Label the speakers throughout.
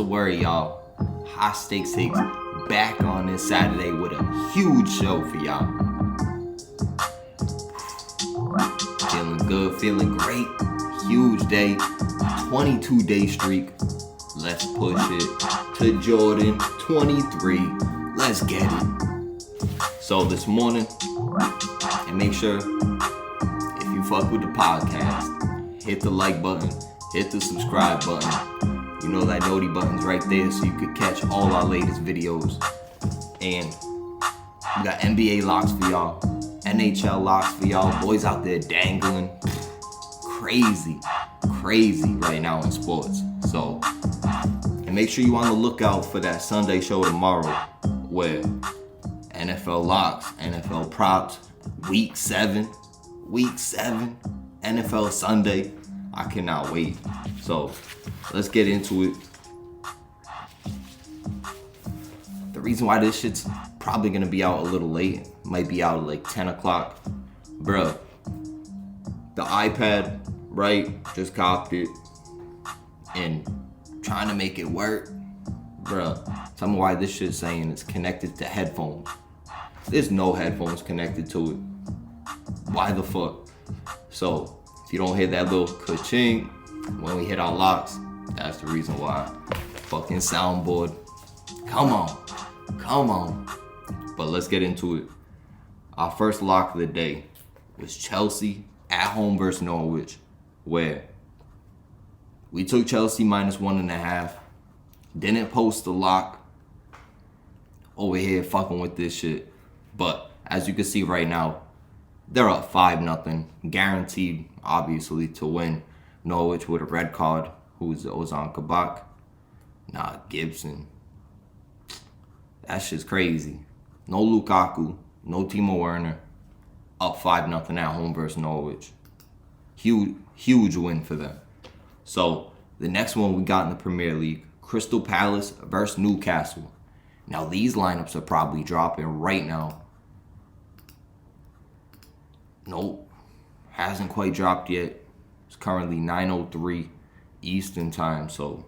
Speaker 1: worry, y'all. High Stakes takes back on this Saturday with a huge show for y'all. Feeling good, feeling great. Huge day. 22-day streak. Let's push it to Jordan 23. Let's get it. So this morning, and make sure if you fuck with the podcast, hit the like button, hit the subscribe button. You know that noti button's right there so you could catch all our latest videos. And we got NBA locks for y'all, NHL locks for y'all. Boys out there dangling. Crazy right now in sports. So, and make sure you on the lookout for that Sunday show tomorrow where NFL locks, NFL props, week 7, NFL Sunday. I cannot wait. So let's get into it. The reason why this shit's probably gonna be out a little late, might be out at like 10 o'clock. Bruh, the iPad, right, just copped it and trying to make it work. Bruh, tell me why this shit's saying it's connected to headphones. There's no headphones connected to it. Why the fuck? So if you don't hear that little ka-ching when we hit our locks, that's the reason why. Fucking soundboard. Come on. But let's get into it. Our first lock of the day was Chelsea at home versus Norwich, where we took Chelsea -1.5. Didn't post the lock. Over here fucking with this shit. But as you can see right now, they're up 5-0. Guaranteed, obviously, to win. Norwich with a red card. Who's Ozan Kabak? Nah, Gibson. That shit's crazy. No Lukaku. No Timo Werner. Up 5-0 at home versus Norwich. Huge win for them. So, the next one we got in the Premier League. Crystal Palace versus Newcastle. Now, these lineups are probably dropping right now. Nope. Hasn't quite dropped yet. It's currently 9:03 Eastern time. So,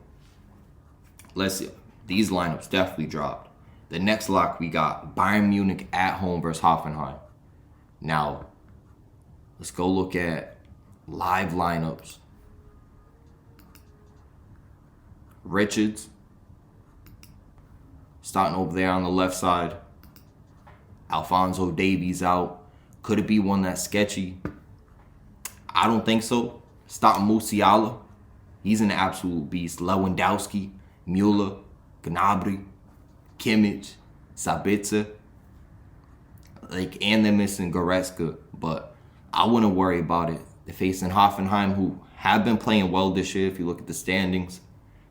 Speaker 1: let's see. These lineups definitely dropped. The next lock we got Bayern Munich at home versus Hoffenheim. Now, let's go look at live lineups. Richards, starting over there on the left side. Alphonso Davies out. Could it be one that's sketchy? I don't think so. Starting Musiala. He's an absolute beast. Lewandowski, Müller, Gnabry, Kimmich, Sabitzer. And they're missing Goretzka. But I wouldn't worry about it. They're facing Hoffenheim, who have been playing well this year if you look at the standings.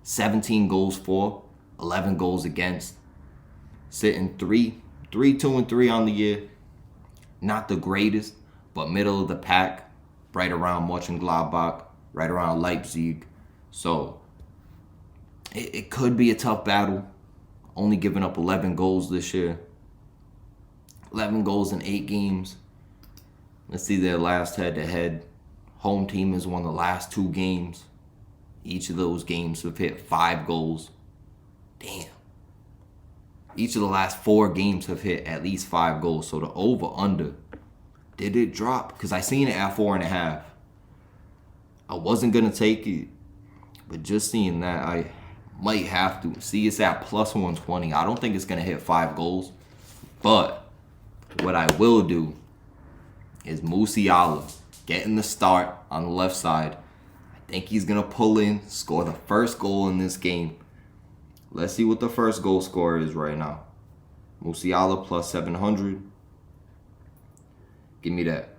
Speaker 1: 17 goals for, 11 goals against. Sitting 3-2-3 on the year. Not the greatest, but middle of the pack. Right around Mönchengladbach, right around Leipzig. So, it could be a tough battle. Only giving up 11 goals this year. 11 goals in 8 games. Let's see their last head-to-head. Home team has won the last 2 games. Each of those games have hit 5 goals. Damn. Each of the last 4 games have hit at least 5 goals. So the over-under, did it drop? Because I seen it at 4.5. I wasn't going to take it. But just seeing that, I might have to. See, it's at +120. I don't think it's going to hit 5 goals. But what I will do is Musiala getting the start on the left side. I think he's going to pull in, score the first goal in this game. Let's see what the first goal scorer is right now. Musiala +700. Give me that.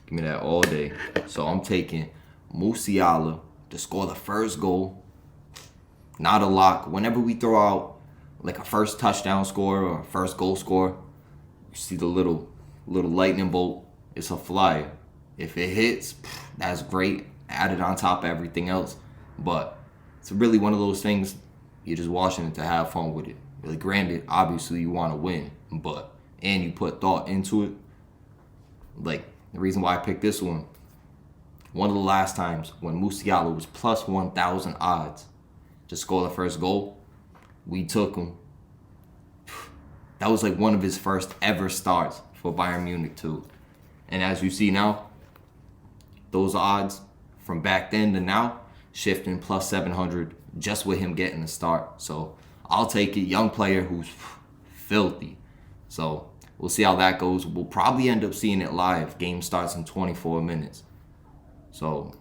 Speaker 1: Give me that all day. So I'm taking Musiala to score the first goal. Not a lock. Whenever we throw out like a first touchdown score or a first goal score, you see the little lightning bolt. It's a flyer. If it hits, that's great. Add it on top of everything else. But it's really one of those things, you're just watching it to have fun with it. Really, granted, obviously you want to win, and you put thought into it. Like, the reason why I picked this one, one of the last times when Musiala was plus 1,000 odds to score the first goal, we took him. That was like one of his first ever starts for Bayern Munich too. And as you see now, those odds from back then to now, shifting plus 700 just with him getting the start. So I'll take it. Young player who's filthy. So we'll see how that goes. We'll probably end up seeing it live. Game starts in 24 minutes. So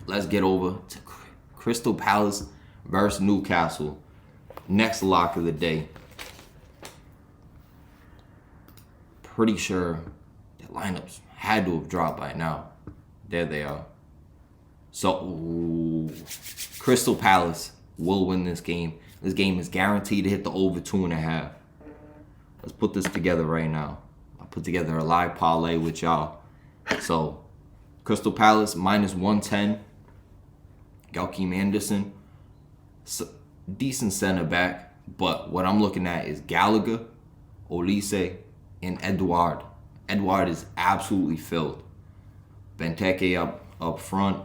Speaker 1: let's get over to Crystal Palace versus Newcastle. Next lock of the day. Pretty sure the lineups had to have dropped by now. There they are. So, Crystal Palace will win this game. This game is guaranteed to hit the over 2.5. Let's put this together right now. I'll put together a live parlay with y'all. So, Crystal Palace minus 110. Joachim Anderson, decent center back. But what I'm looking at is Gallagher, Olise, and Edouard. Edouard is absolutely filled. Benteke up front.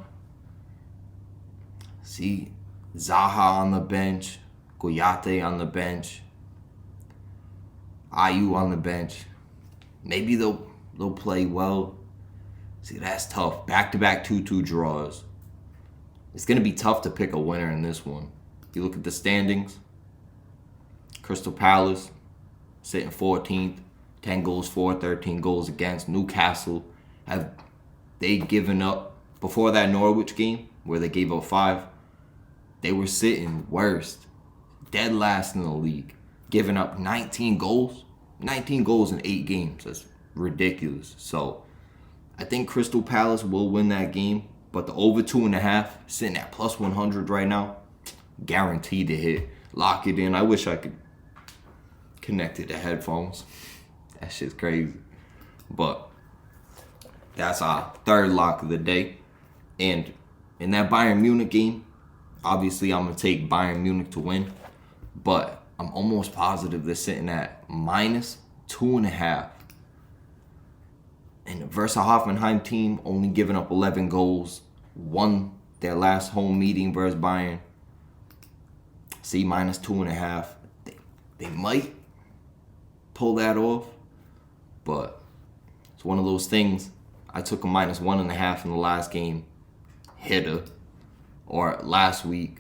Speaker 1: See, Zaha on the bench, Goyate on the bench, Ayew on the bench. Maybe they'll play well. See, that's tough. Back-to-back 2-2 draws. It's going to be tough to pick a winner in this one. You look at the standings. Crystal Palace sitting 14th, 10 goals for, 13 goals against. Newcastle, have they given up before that Norwich game where they gave up 5? They were sitting worst, dead last in the league, giving up 19 goals. 19 goals in 8 games. That's ridiculous. So I think Crystal Palace will win that game, but the over 2.5, sitting at plus 100 right now, guaranteed to hit. Lock it in. I wish I could connect it to headphones. That shit's crazy. But that's our third lock of the day. And in that Bayern Munich game, obviously, I'm going to take Bayern Munich to win, but I'm almost positive they're sitting at minus 2.5. And versus a Hoffenheim team, only giving up 11 goals, won their last home meeting versus Bayern. See, minus 2.5. They might pull that off, but it's one of those things. I took a minus 1.5 in the last game. Hitter. Or last week,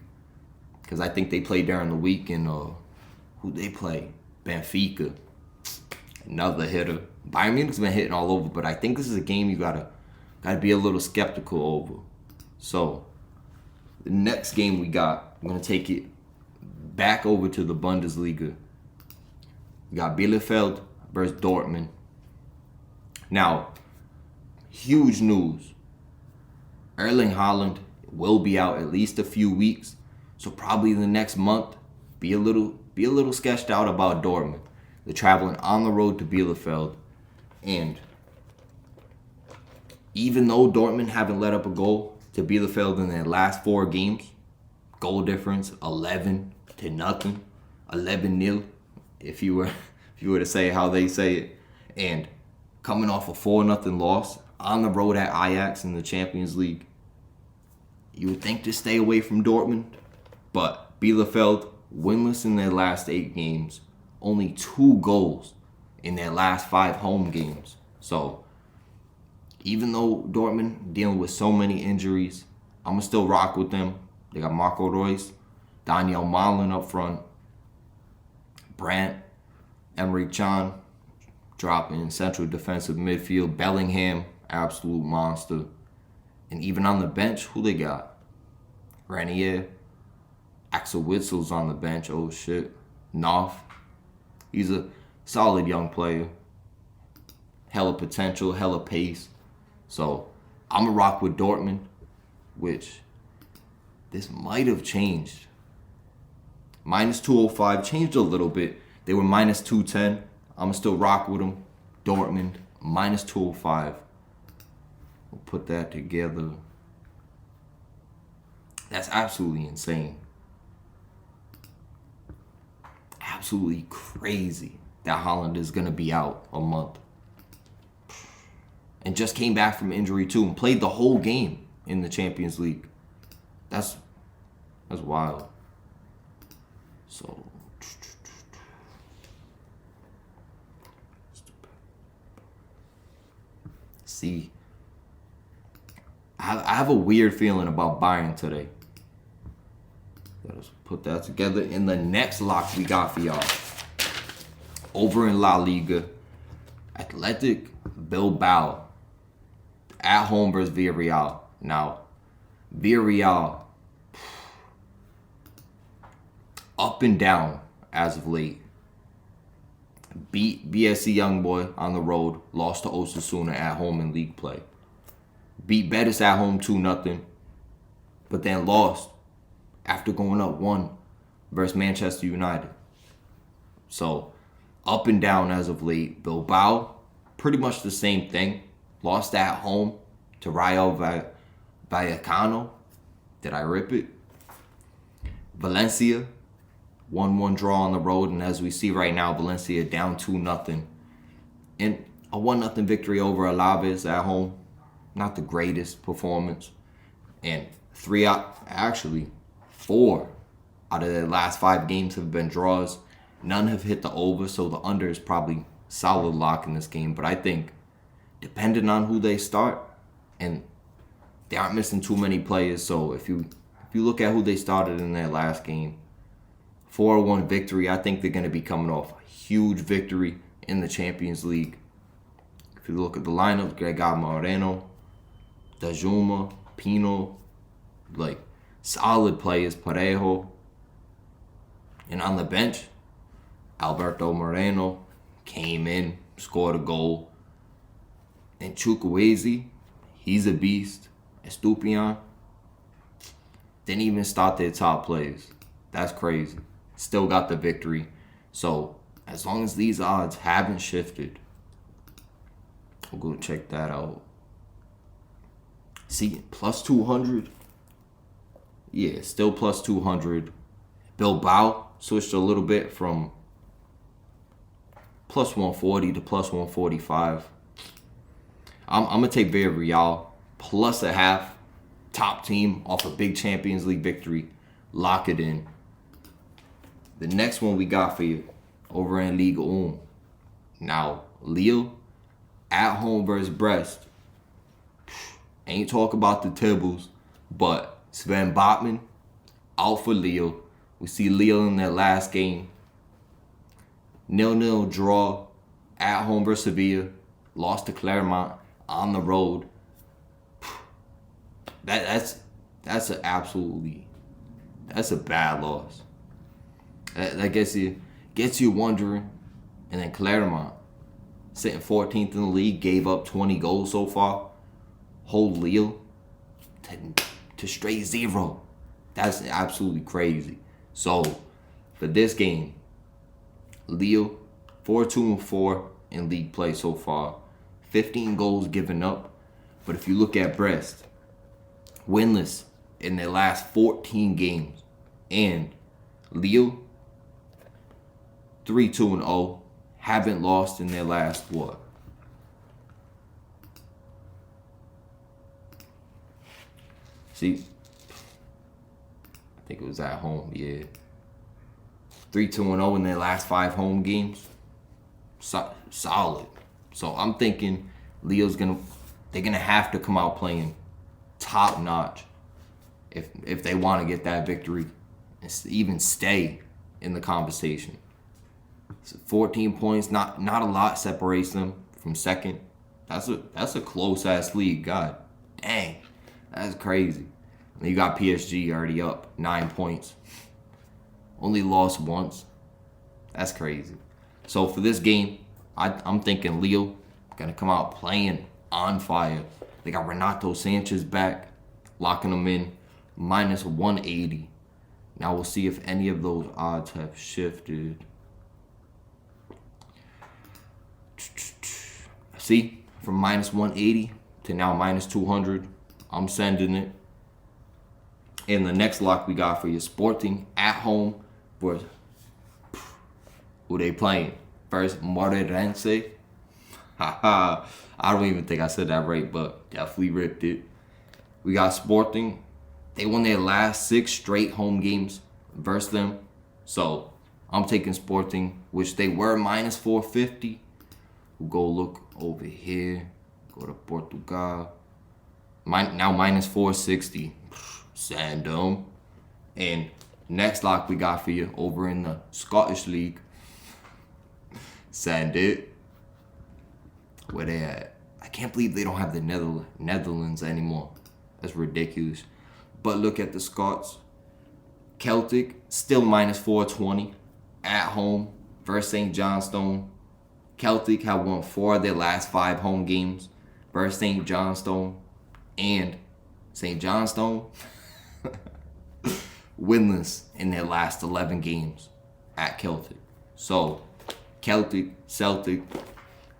Speaker 1: because I think they played during the week, and who they play? Benfica, another hitter. Bayern Munich's been hitting all over, but I think this is a game you gotta be a little skeptical over. So the next game we got, I'm gonna take it back over to the Bundesliga. We got Bielefeld versus Dortmund. Now, huge news. Erling Haaland will be out at least a few weeks, so probably the next month, be a little sketched out about Dortmund. They're traveling on the road to Bielefeld, and even though Dortmund haven't let up a goal to Bielefeld in their last 4 games, goal difference 11-0, 11-0, if you were to say how they say it, and coming off a 4-0 loss on the road at Ajax in the Champions League. You would think to stay away from Dortmund, but Bielefeld, winless in their last 8 games, only 2 goals in their last 5 home games. So, even though Dortmund dealing with so many injuries, I'm going to still rock with them. They got Marco Reus, Daniel Malen up front, Brandt, Emre Can, dropping central defensive midfield, Bellingham, absolute monster. And even on the bench, who they got? Renier. Axel Witzel's on the bench. Oh, shit. Knopf. He's a solid young player. Hella potential, hella pace. So, I'm going to rock with Dortmund, which this might have changed. Minus 205, changed a little bit. They were minus 210. I'm going to still rock with them. Dortmund, minus 205. We'll put that together. That's absolutely insane. Absolutely crazy that Haaland is going to be out a month. and just came back from injury too and played the whole game in the Champions League. That's wild. So see, I have a weird feeling about Bayern today. Let's put that together. In the next lock we got for y'all, over in La Liga, Athletic Bilbao at home versus Villarreal. Now, Villarreal up and down as of late. Beat BSC Youngboy on the road, lost to Osasuna at home in league play. Beat Betis at home 2-0, but then lost after going up 1 versus Manchester United. So, up and down as of late. Bilbao, pretty much the same thing. Lost at home to Rayo Vallecano. Did I rip it? Valencia, 1-1 draw on the road. And as we see right now, Valencia down 2-0. And a 1-0 victory over Alaves at home. Not the greatest performance. And 4 out of their last 5 games have been draws. None have hit the over, so the under is probably solid lock in this game. But I think, depending on who they start, and they aren't missing too many players, so if you look at who they started in their last game, 4-1 victory, I think they're going to be coming off a huge victory in the Champions League. If you look at the lineup, they got Moreno, Dajuma, Pino, like solid players, Parejo. And on the bench, Alberto Moreno came in, scored a goal. And Chukwueze, he's a beast. Estupiñán didn't even start their top players. That's crazy. Still got the victory. So as long as these odds haven't shifted, we'll go check that out. See, plus 200. Yeah, still plus 200. Bilbao switched a little bit from plus 140 to plus 145. I'm going to take Villarreal plus a half. Top team off a big Champions League victory. Lock it in. The next one we got for you over in Ligue 1. Now, Lille at home versus Brest. Ain't talk about the tables, but Sven Botman out for Lille. We see Lille in their last game. 0-0 draw at home versus Sevilla. Lost to Clermont on the road. That's a bad loss. That gets you wondering. And then Clermont, sitting 14th in the league, gave up 20 goals so far. Hold Lille to straight 0. That's absolutely crazy. So for this game, Lille 4-2-4 in league play so far. 15 goals given up. But if you look at Brest, winless in their last 14 games. And Lille 3-2-0. Haven't lost in their last what? See, I think it was at home, yeah. 3-2-0 in their last 5 home games. Solid. So I'm thinking Lille's they're gonna have to come out playing top notch if they want to get that victory and even stay in the conversation. So 14 points, not a lot separates them from second. That's a close ass league. God dang, that's crazy. And you got PSG already up 9 points. Only lost once. That's crazy. So for this game, I'm thinking Lille gonna come out playing on fire. They got Renato Sanchez back, locking them in minus 180. Now we'll see if any of those odds have shifted. See, from minus 180 to now minus 200. I'm sending it. And the next lock we got for you, Sporting at home versus who they playing? First, Moreirense. Haha. I don't even think I said that right, but definitely ripped it. We got Sporting. They won their last 6 straight home games versus them. So I'm taking Sporting, which they were minus 450. We'll go look over here. Go to Portugal. Now minus 460. Send them. And next lock we got for you over in the Scottish League. Send it. Where they at? I can't believe they don't have the Netherlands anymore. That's ridiculous. But look at the Scots. Celtic, still minus 420 at home versus St. Johnstone. Celtic have won 4 of their last 5 home games versus St. Johnstone. And St. Johnstone winless in their last 11 games at Celtic. So, Celtic,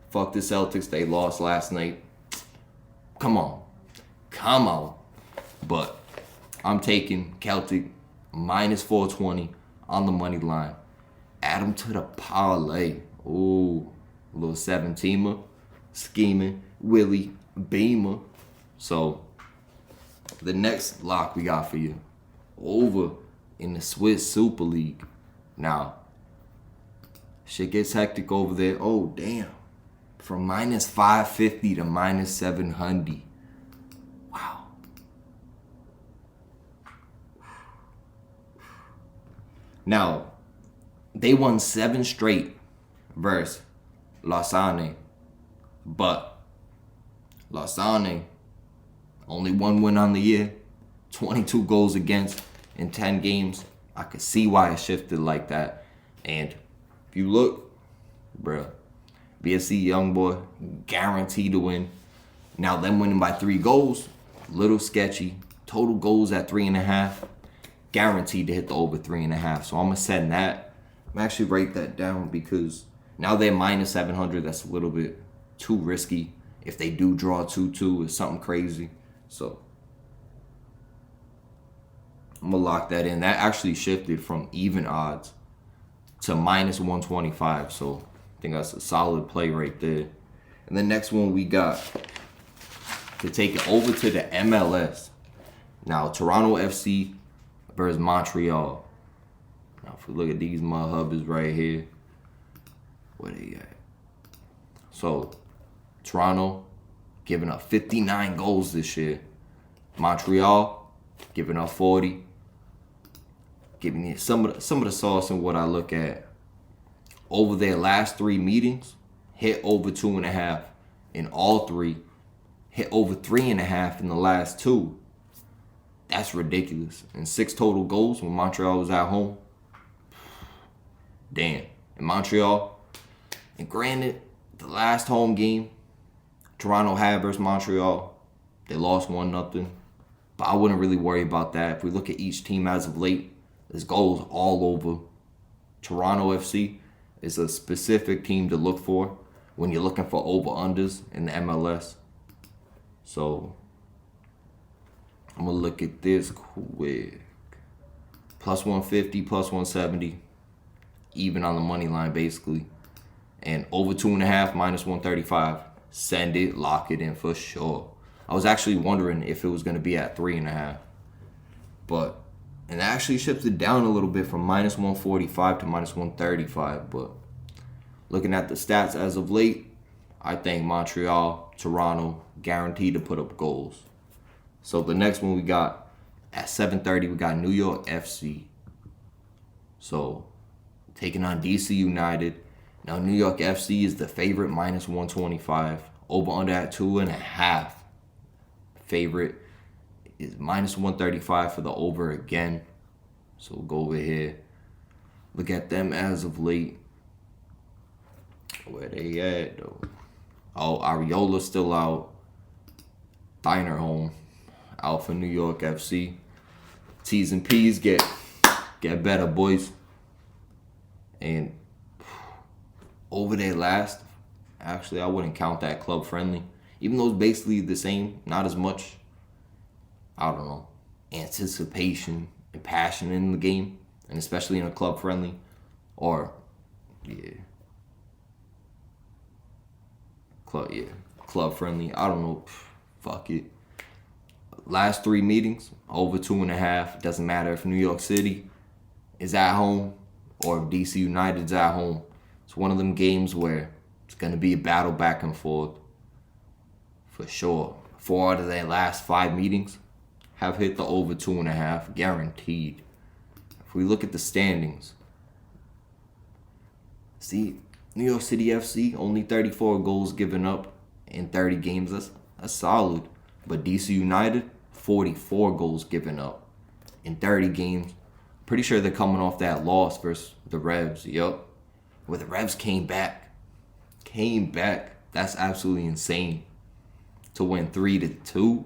Speaker 1: fuck the Celtics. They lost last night. Come on. But I'm taking Celtic minus 420 on the money line. Add them to the parlay. Ooh, a little 17er. Scheming. Willie Beamer. So, the next lock we got for you. Over in the Swiss Super League. Now, shit gets hectic over there. Oh, damn. From minus 550 to minus 700. Wow. Now, they won 7 straight versus Lausanne. But Lausanne, only 1 win on the year. 22 goals against in 10 games. I could see why it shifted like that. And if you look, bruh, BSC young boy, guaranteed to win. Now them winning by 3 goals, little sketchy. Total goals at 3.5, guaranteed to hit the over 3.5. So I'm gonna send that. I'm actually write that down because now they're minus 700. That's a little bit too risky. If they do draw 2-2, it's something crazy. So I'm gonna lock that in. That actually shifted from even odds to minus 125. So I think that's a solid play right there. And the next one we got to take it over to the MLS. Now, Toronto FC versus Montreal. Now, if we look at these mud hubbers right here, where they at? So, Toronto giving up 59 goals this year. Montreal giving up 40. Giving you some of the sauce in what I look at. Over their last 3 meetings, hit over 2.5 in all 3. Hit over 3.5 in the last 2. That's ridiculous. And 6 total goals when Montreal was at home. Damn. In Montreal, and granted, the last home game Toronto had versus Montreal, they lost 1-0. But I wouldn't really worry about that. If we look at each team as of late, there's goals all over. Toronto FC is a specific team to look for when you're looking for over-unders in the MLS. So, I'm going to look at this quick. Plus 150, plus 170. Even on the money line, basically. And over 2.5, minus 135. Send it, lock it in for sure. I was actually wondering if it was going to be at 3.5. But, and it actually shifted down a little bit from minus 145 to minus 135. But looking at the stats as of late, I think Montreal, Toronto, guaranteed to put up goals. So the next one we got at 7:30, we got New York FC. So taking on DC United. Now New York FC is the favorite, minus 125. Over under at 2.5. Favorite is minus 135 for the over again. So we'll go over here. Look at them as of late. Where they at though? Oh, Ariola's still out. Diner home out for New York FC. T's and P's get better, boys. And over their last, actually, I wouldn't count that club friendly. Even though it's basically the same, not as much, I don't know, anticipation and passion in the game, and especially in a club friendly, or, yeah. Club friendly. I don't know. Fuck it. Last 3 meetings, over 2.5. Doesn't matter if New York City is at home or if DC United's at home. It's one of them games where it's going to be a battle back and forth. For sure. 4 out of their last 5 meetings have hit the over 2.5. Guaranteed. If we look at the standings, see, New York City FC, only 34 goals given up in 30 games. That's solid. But DC United, 44 goals given up in 30 games. Pretty sure they're coming off that loss versus the Revs. Yup. Where the Revs came back. That's absolutely insane. To win 3-2.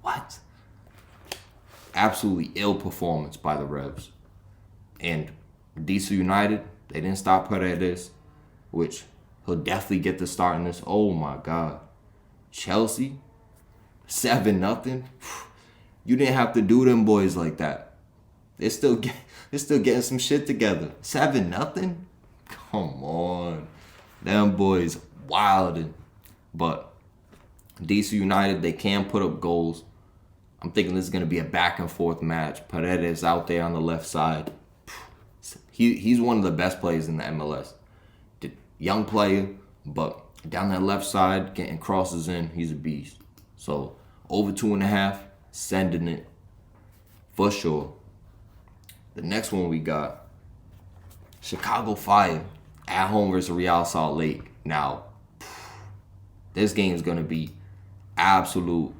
Speaker 1: What? Absolutely ill performance by the Revs. And DC United, they didn't stop Paredes, which he'll definitely get the start in this. Oh my God. Chelsea, 7-0. You didn't have to do them boys like that. They're still getting some shit together. 7-0? Come on. Them boys wildin'. But DC United, they can put up goals. I'm thinking this is going to be a back and forth match. Paredes out there on the left side. He's one of the best players in the MLS. Young player, but down that left side, getting crosses in, he's a beast. So, over 2.5, sending it for sure. The next one we got, Chicago Fire at home versus Real Salt Lake. Now, this game is going to be absolute,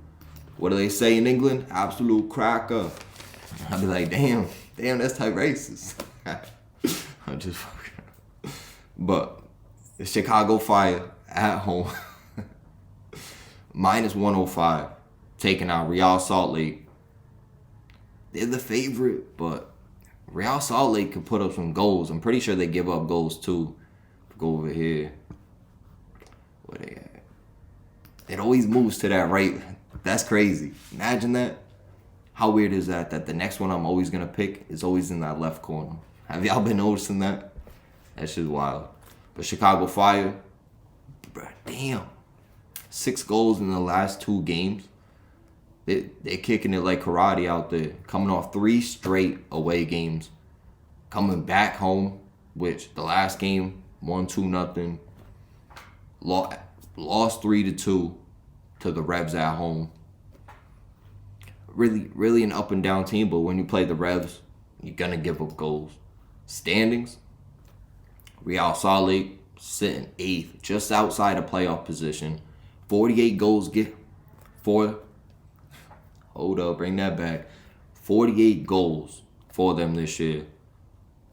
Speaker 1: what do they say in England? Absolute cracker. I'll be like, damn, that's type racist. I'm just fucking. But the Chicago Fire at home, minus 105, taking out Real Salt Lake. They're the favorite, but Real Salt Lake can put up some goals. I'm pretty sure they give up goals too. Go over here. Where they at? It always moves to that right. That's crazy. Imagine that. How weird is that? That the next one I'm always going to pick is always in that left corner. Have y'all been noticing that? That shit's wild. But Chicago Fire, bruh, damn. 6 goals in the last 2 games. They're kicking it like karate out there. Coming off 3 straight away games. Coming back home, which the last game, 1-2-0. Lost 3-2 to the Revs at home. Really an up and down team, but when you play the Revs, you're going to give up goals. Standings, Real Salt Lake sitting 8th, just outside of playoff position. 48 goals bring that back. 48 goals for them this year.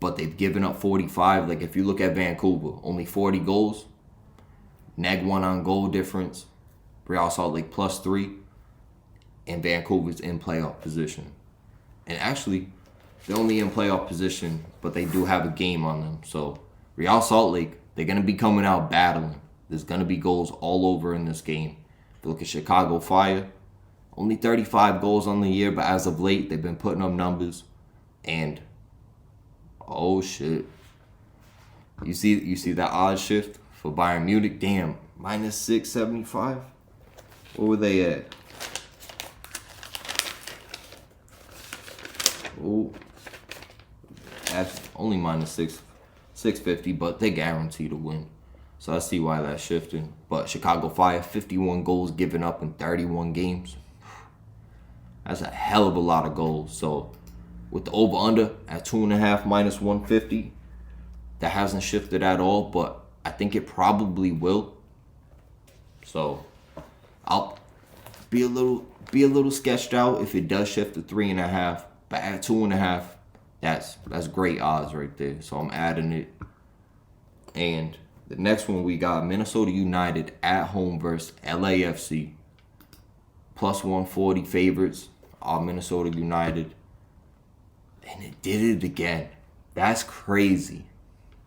Speaker 1: But they've given up 45. Like if you look at Vancouver, only 40 goals. Neg 1 on goal difference. Real Salt Lake +3. And Vancouver's in playoff position. And actually, they're only in playoff position, but they do have a game on them. So Real Salt Lake, they're going to be coming out battling. There's going to be goals all over in this game. If you look at Chicago Fire, only 35 goals on the year, but as of late, they've been putting up numbers. And, oh shit. You see that odd shift for Bayern Munich? Damn, minus 675? What were they at? Oh, that's only minus 650, but they guarantee to win. So I see why that's shifting. But Chicago Fire, 51 goals given up in 31 games. That's a hell of a lot of goals. So with the over-under at 2.5 minus 150, that hasn't shifted at all, but I think it probably will. So I'll be a little sketched out if it does shift to 3.5. But at 2.5, that's great odds right there. So I'm adding it. And the next one we got Minnesota United at home versus LAFC. +140 favorites are Minnesota United. And it did it again. That's crazy.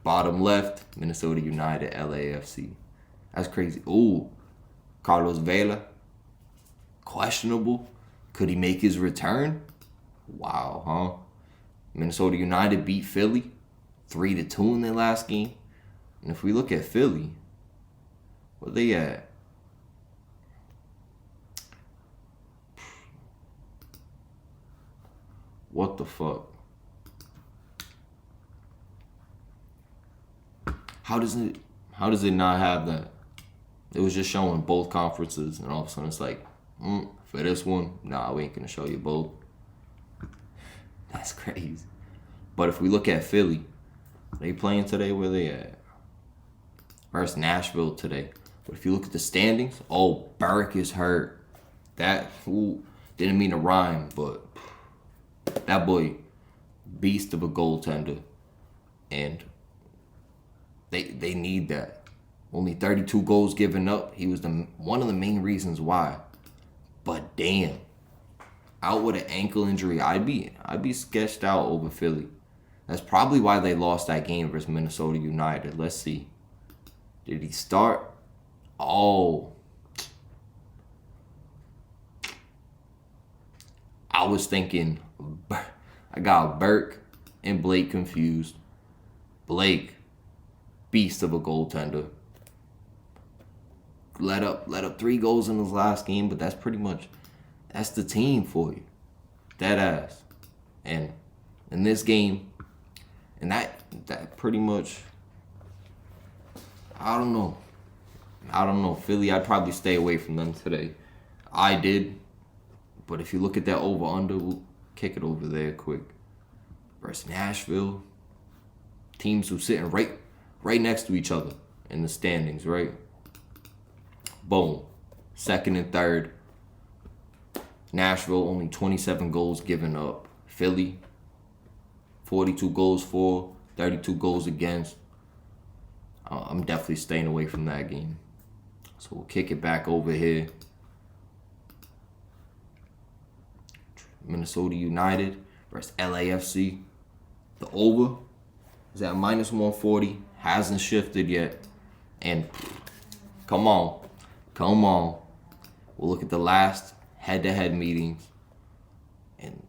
Speaker 1: Bottom left, Minnesota United, LAFC. That's crazy. Ooh, Carlos Vela. Questionable. Could he make his return? Wow, huh? Minnesota United beat Philly 3-2 in their last game. And if we look at Philly, what they at? What the fuck? How does it not have that? It was just showing both conferences, and all of a sudden it's like, for this one, nah, we ain't gonna show you both. That's crazy. But if we look at Philly, they playing today, where they at? Versus Nashville today. But if you look at the standings, Burke is hurt. That didn't mean to rhyme, but that boy, beast of a goaltender, and they need that. Only 32 goals given up. He was one of the main reasons why. But damn, out with an ankle injury, I'd be sketched out over Philly. That's probably why they lost that game versus Minnesota United. Let's see. Did he start? Oh. I was thinking, I got Burke and Blake confused. Blake, beast of a goaltender. Let up 3 goals in his last game, but that's the team for you. Dead ass. And in this game, and that pretty much, I don't know. Philly, I'd probably stay away from them today. I did. But if you look at that over-under, we'll kick it over there quick. Versus Nashville. Teams who sitting right next to each other in the standings, right? Boom. Second and third. Nashville, only 27 goals given up. Philly, 42 goals for, 32 goals against. I'm definitely staying away from that game. So we'll kick it back over here. Minnesota United versus LAFC. The over is at -140. Hasn't shifted yet. And come on. We'll look at the last head-to-head meetings. And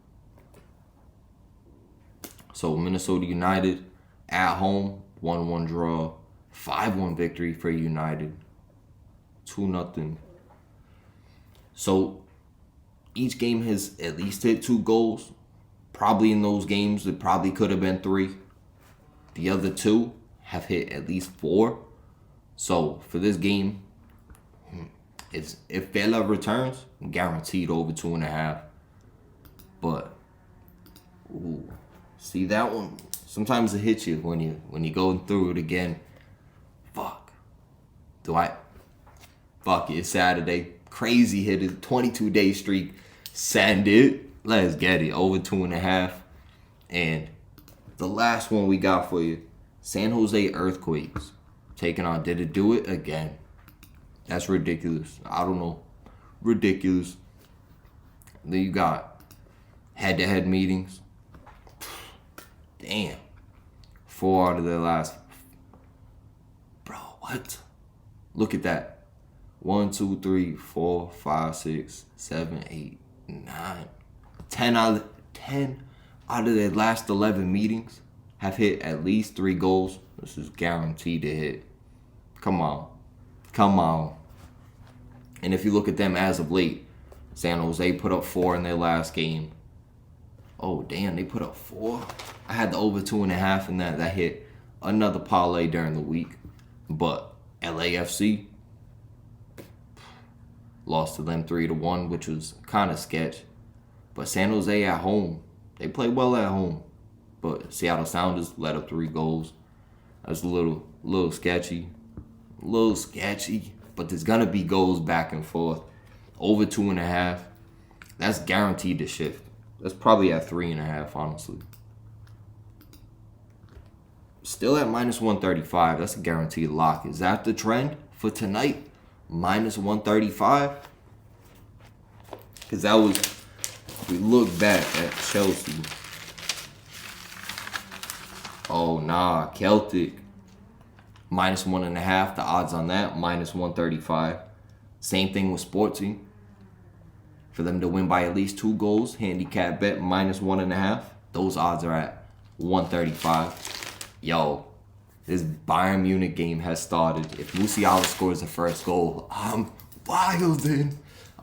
Speaker 1: so Minnesota United at home, 1-1 draw. 5-1 victory for United. 2-0. So each game has at least hit 2 goals. Probably in those games, it probably could have been 3. The other 2 have hit at least 4. So for this game, if Vela returns, guaranteed over 2.5. But see that one? Sometimes it hits you when you go through it again. Fuck. Fuck it. It's Saturday. Crazy hitter. 22-day streak. Send it. Let's get it. Over 2.5. And the last one we got for you. San Jose Earthquakes. Taking on. Did it do it again? That's ridiculous. I don't know. Ridiculous. Then you got head-to-head meetings. Damn. 4 out of their last. Bro, what? Look at that. 1, 2, 3, 4, 5, 6, 7, 8, 9. 10 out of their last 11 meetings have hit at least 3 goals. This is guaranteed to hit. Come on. And if you look at them as of late, San Jose put up 4 in their last game. Oh, damn, they put up 4? I had the over 2.5 in that. That hit another parlay during the week. But LAFC lost to them 3-1, which was kind of sketch. But San Jose at home, they play well at home. But Seattle Sounders let up 3 goals. That's a little sketchy. But there's going to be goals back and forth. Over 2.5. That's guaranteed to shift. That's probably at 3.5, honestly. Still at -135. That's a guaranteed lock. Is that the trend for tonight? -135? Because that was, if we look back at Chelsea. Oh, nah. Celtic. -1.5. The odds on that, -135. Same thing with Sportsy. For them to win by at least 2 goals, handicap bet -1.5. Those odds are at 135. Yo, this Bayern Munich game has started. If Musiala scores the first goal, I'm wildin'.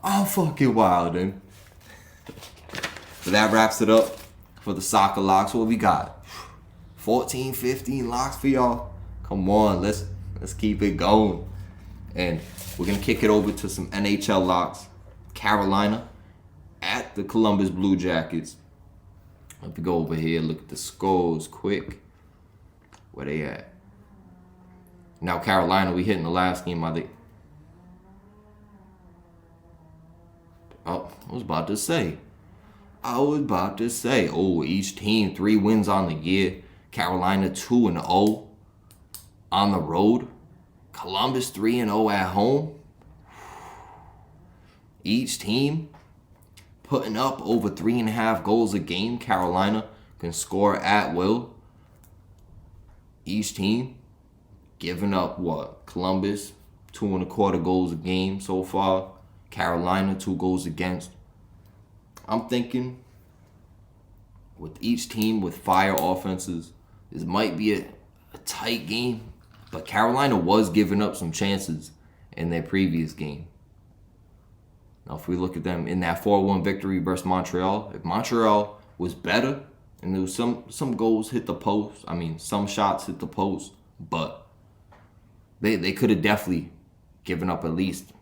Speaker 1: I'm fucking wildin'. So that wraps it up for the soccer locks. What we got? 14, 15 locks for y'all. Come on, let's keep it going. And we're gonna kick it over to some NHL locks. Carolina at the Columbus Blue Jackets. Let me go over here, look at the scores quick. Where they at? Now Carolina, we hit in the last game, I think. Oh, I was about to say. Oh, each team 3 wins on the year. Carolina 2-0 on the road. Columbus 3-0 at home. Each team putting up over 3.5 goals a game. Carolina can score at will. Each team giving up what? Columbus 2.25 goals a game so far. Carolina 2 goals against. I'm thinking with each team with fire offenses, this might be a tight game. But Carolina was giving up some chances in their previous game. Now, if we look at them in that 4-1 victory versus Montreal, if Montreal was better and there was some goals hit the post, some shots hit the post, but they could have definitely given up at least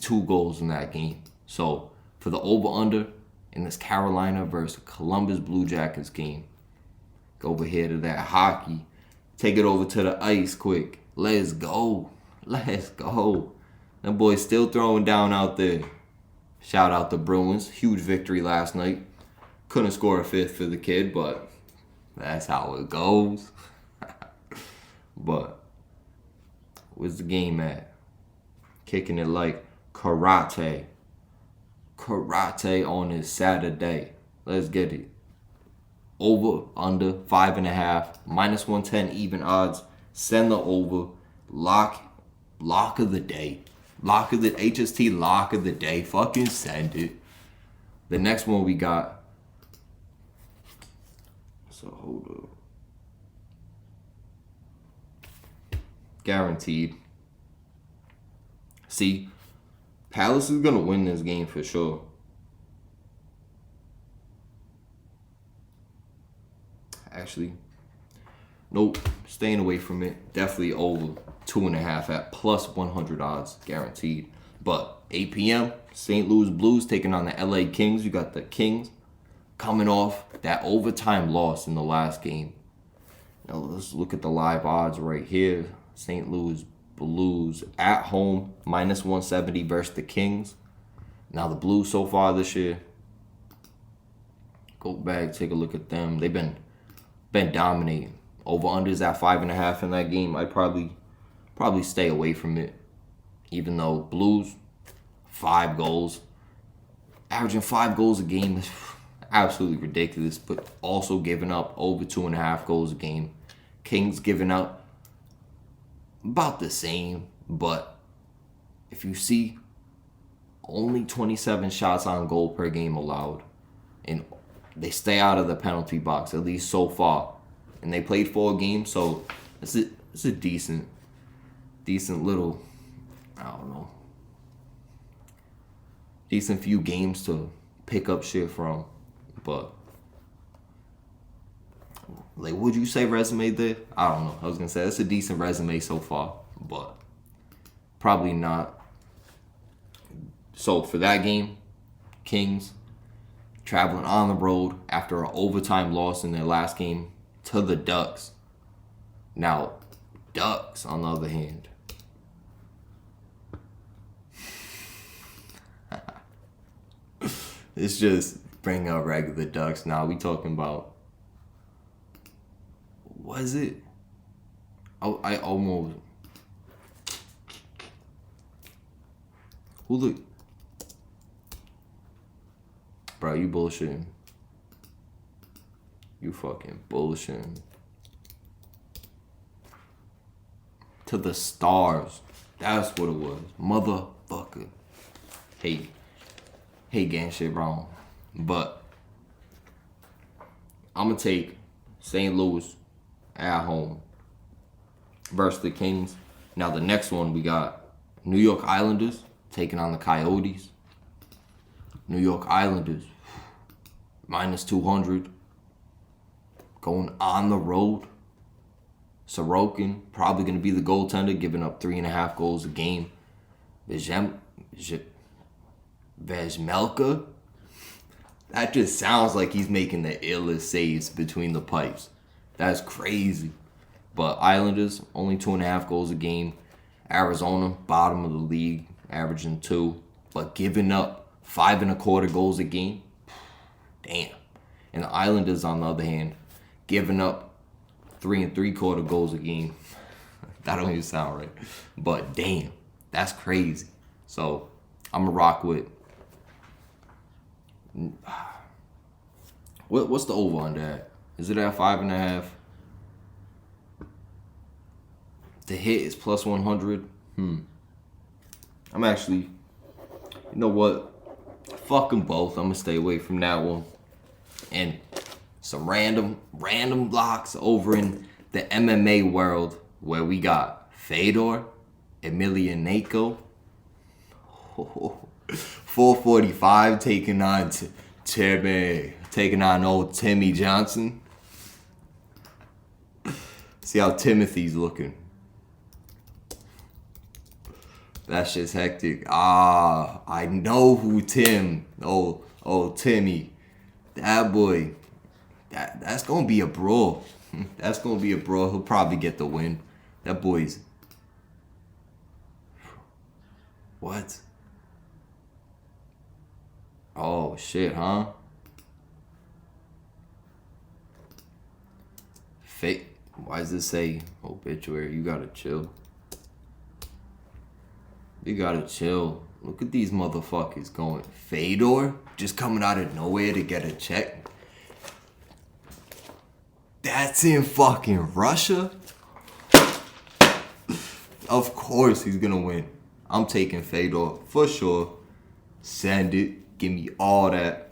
Speaker 1: 2 goals in that game. So for the over-under in this Carolina versus Columbus Blue Jackets game, go over here to that hockey. Take it over to the ice quick. Let's go. Them boys still throwing down out there. Shout out the Bruins. Huge victory last night. Couldn't score a 5th for the kid, but that's how it goes. But where's the game at? Kicking it like karate. Karate on this Saturday. Let's get it. Over, under, 5.5, -110 even odds. Send the over. Lock of the day. HST lock of the day. Fucking send it. The next one we got. So hold up. Guaranteed. See, Palace is gonna win this game for sure. Actually, nope, staying away from it. Definitely over 2.5 at +100 odds, guaranteed. But 8 p.m., St. Louis Blues taking on the LA Kings. You got the Kings coming off that overtime loss in the last game. Now let's look at the live odds right here. St. Louis Blues at home, -170 versus the Kings. Now the Blues so far this year, go back, take a look at them. They've been dominating. Over-unders at 5.5 in that game. I'd probably stay away from it. Even though Blues, 5 goals. Averaging 5 goals a game is absolutely ridiculous. But also giving up over 2.5 goals a game. Kings giving up about the same. But if you see only 27 shots on goal per game allowed. And they stay out of the penalty box, at least so far. And they played 4 games, so it's a decent little, I don't know, decent few games to pick up shit from. But, like, would you say resume there? I don't know. I was going to say, it's a decent resume so far, but probably not. So, for that game, Kings traveling on the road after an overtime loss in their last game to the Ducks. Now, Ducks, on the other hand, it's just bring up regular Ducks. Now, we talking about, was it? Oh, I almost. Who look? Bro, you bullshitting. You fucking bullshitting. To the Stars. That's what it was. Motherfucker. Hey, getting shit wrong. But I'm going to take St. Louis at home versus the Kings. Now, the next one we got New York Islanders taking on the Coyotes. New York Islanders, -200 going on the road. Sorokin, probably going to be the goaltender, giving up 3.5 goals a game. Vejmelka, that just sounds like he's making the illest saves between the pipes. That's crazy. But Islanders, only 2.5 goals a game. Arizona, bottom of the league, averaging 2. But giving up 5.25 goals a game. Damn. And the Islanders, on the other hand, giving up 3.75 goals a game. That don't even sound right. But damn, that's crazy. So I'm going to rock with... What's the over on that? Is it at 5.5? The hit is plus 100. I'm actually... You know what? Fuck them both. I'm going to stay away from that one. And some random locks over in the MMA world where we got Fedor Emelianenko. 445 taking on old Timmy Johnson. See how Timothy's looking. That shit's hectic. I know who Tim. Oh Timmy. That boy. That's gonna be a brawl. That's gonna be a brawl. He'll probably get the win. That boy's... What? Oh shit, huh? Fake. Why does this say obituary? You gotta chill. You gotta chill. Look at these motherfuckers going. Fedor just coming out of nowhere to get a check. That's in fucking Russia? Of course he's gonna win. I'm taking Fedor for sure. Send it. Give me all that.